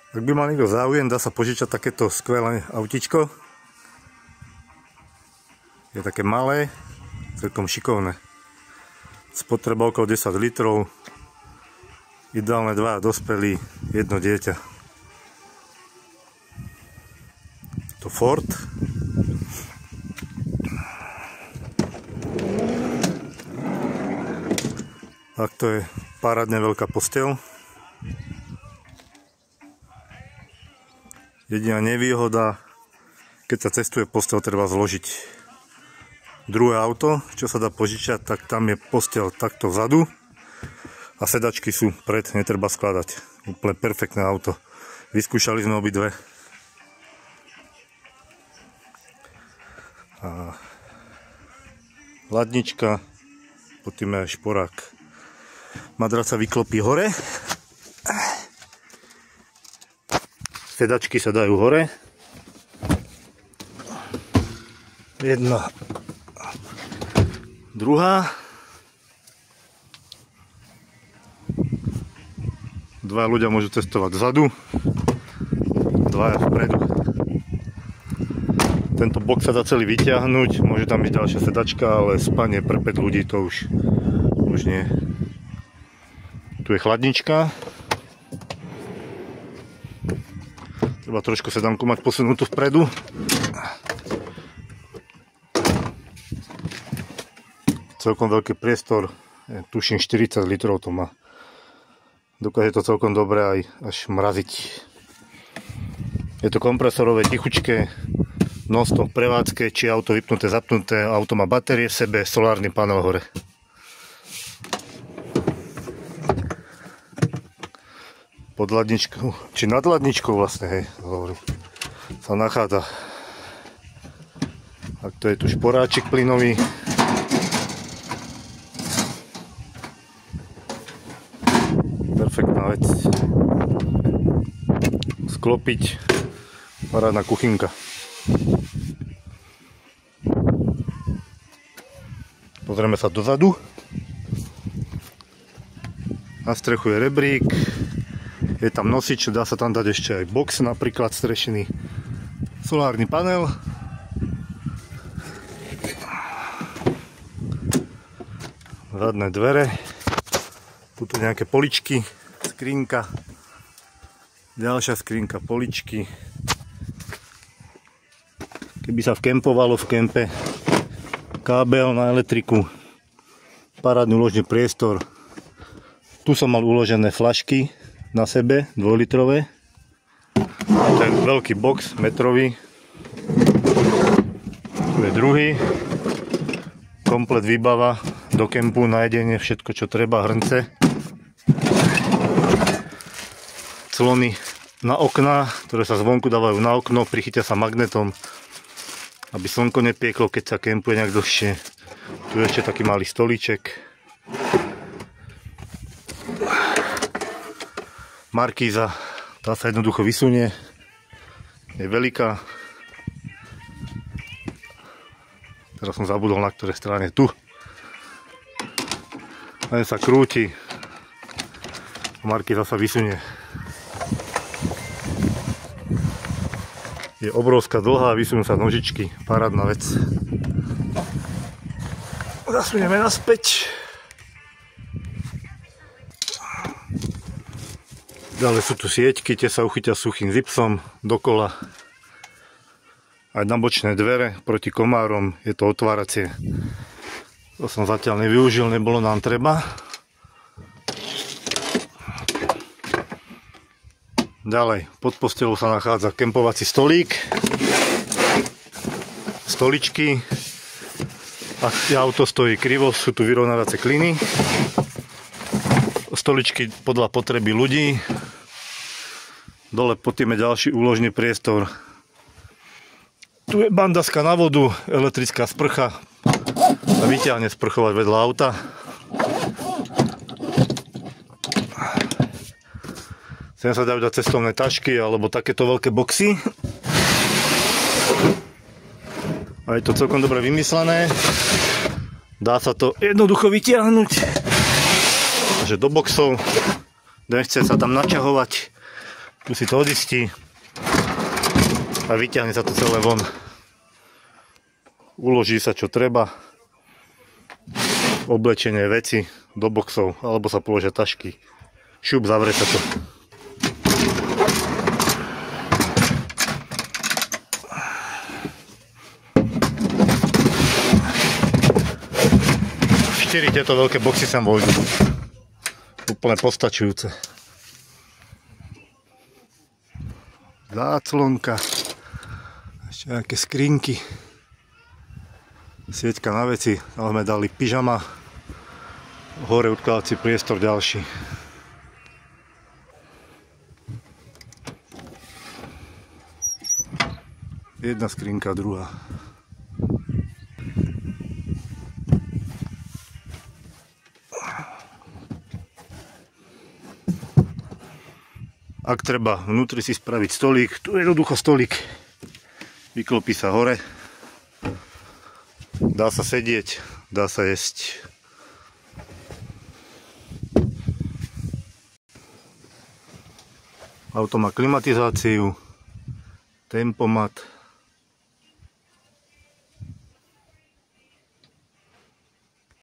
Ak by mal niekto záujem, dá sa požičať takéto skvelé autičko. Je také malé, celkom šikovné. Spotreba okolo 10 litrov. Ideálne 2 dospelí, 1 dieťa. To Ford. Tak to je parádne veľká posteľ. Jediná nevýhoda, keď sa cestuje posteľ, treba zložiť. Druhé auto, čo sa dá požičať, tak tam je posteľ takto vzadu a sedačky sú pred, netreba skladať. Úplne perfektné auto. Vyskúšali sme obidve. A ladnička, potom je šporák. Madraca vyklopí hore. Sedačky sa dajú hore. Jedna. Druhá. Dva ľudia môžu cestovať vzadu. Dvaja vpredu. Tento bok sa dá celý vyťahnuť. Môže tam byť ďalšia sedačka, ale spanie pre 5 ľudí to už nie. Tu je chladnička. Treba trošku sedanku mať posunutú vpredu. Celkom veľký priestor, tuším 40 litrov to má. Dokáže to celkom dobre aj až mraziť. Je to kompresorové, tichučké, non-stop prevádzke, či auto vypnuté, zapnuté, auto má batérie v sebe, solárny panel hore. Pod ladničkou, či nad ladničkou vlastne, hej, hovorím, sa nachádza. Tak to je tu šporáčik plynový. Perfektná vec. Sklopiť, parádna kuchynka. Pozrieme sa dozadu. Na strechu je rebrík. Je tam nosič, dá sa tam dať ešte aj box, napríklad strešený. Solárny panel. Zadné dvere. Tuto nejaké poličky, skrinka. Ďalšia skrinka, poličky. Keby sa vkempovalo v kempe. Kábel na elektriku. Parádny úložný priestor. Tu som mal uložené fľašky na sebe, 2-litrové. To je veľký box, metrový. Tu je druhý. Komplet výbava do kempu, na jedenie, všetko čo treba, hrnce. Clony na okná, ktoré sa zvonku dávajú na okno, prichytia sa magnetom, aby slnko nepieklo, keď sa kempuje nejak dlhšie. Tu je ešte taký malý stolíček. Markíza, tá sa jednoducho vysunie, je veľká. Teraz som zabudol, na ktorej strane. Tu. Len sa krúti. Markíza sa vysunie. Je obrovská, dlhá, vysunú sa nožičky. Parádna vec. Zasunieme naspäť. Ďalej sú tu sieťky, tie sa uchytia suchým zipsom dokola. Aj na bočné dvere proti komárom je to otváracie. To som zatiaľ nevyužil, nebolo nám treba. Ďalej, pod posteľou sa nachádza kempovací stolík. Stoličky. Ak auto stojí krivo, sú tu vyrovnávacie kliny. Stoličky podľa potreby ľudí. Dole pod tým je ďalší úložný priestor. Tu je bandaska na vodu, elektrická sprcha. A vyťahne sprchovať vedľa auta. Sem sa dajú dať cestovné tašky alebo takéto veľké boxy. A je to celkom dobre vymyslené. Dá sa to jednoducho vytiahnuť. Takže do boxov. Nechce sa tam naťahovať. Tu si to odistí a vyťahne sa to celé von. Uloží sa čo treba, oblečenie, veci do boxov, alebo sa položia tašky. Šup, zavrie sa to. Štyri tieto veľké boxy sem vojdu. Úplne postačujúce. Záclonka, ešte nejaké skrinky, sieťka na veci, ale sme dali pyžama, hore odkladací priestor ďalší. Jedna skrinka, druhá. Ak treba vnútri si spraviť stolík, tu je jednoducho stolík. Vyklopí sa hore. Dá sa sedieť, dá sa jesť. Auto má klimatizáciu, tempomat.